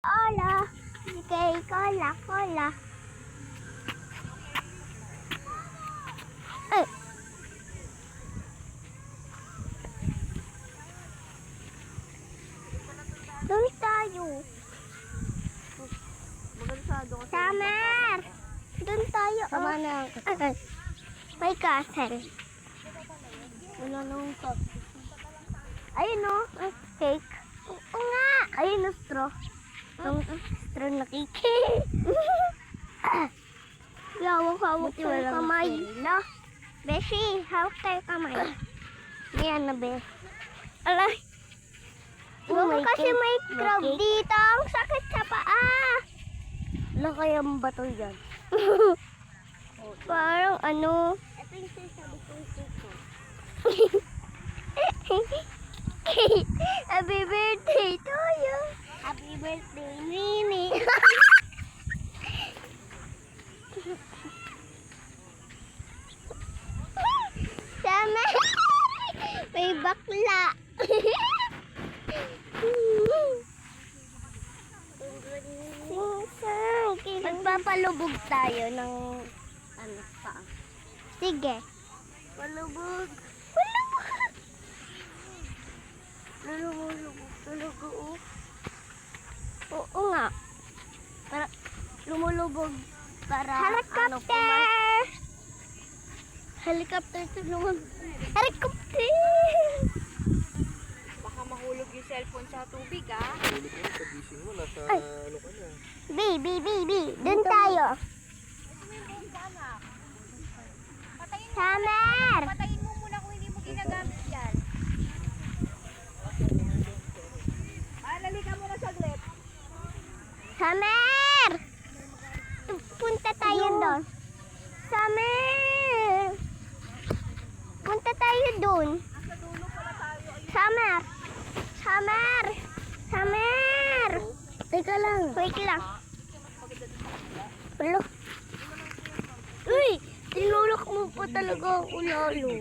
Cola. Kay Cola, Cola. Ay. Doon tayo. Summer. Doon tayo. Sama na. May castle. Wala nang cup. Ayun o. Cake. Oo nga. Ayun o straw. Yung straw na cake. Hawak-hawak Buti yung walang kamay. straw. No? Beshi, hawak tayo kamay. Yan na, be. Alay. may Kasi cake. may May crab cake. dito. Ang sakit sa paa. Wala kayang bato dyan. Parang ano. Ito yung sinasabi kong cake ko. Happy birthday to you. Happy birthday, Mimi. Sama. May bakla. Magpapalubog tayo ng ano pa. Sige. Palubog. Lumulubog talaga oh. Oo nga. Para lumulubog para Helicopter. Helicopter tulungan. Helicopter. Baka mahulog yung cellphone sa tubig, ah. Ulit mo, pagising mo, nasa ano ka na. Bi. Doon tayo. Summer. Patayin mo muna kung hindi mo ginagamit yan. Lali ka muna saglit. Summer. Punta tayo doon. Summer. Punta tayo doon. Summer. Teka lang. Wait lang. Ulo. Uy! Tinulak mo pa talaga ako lalo.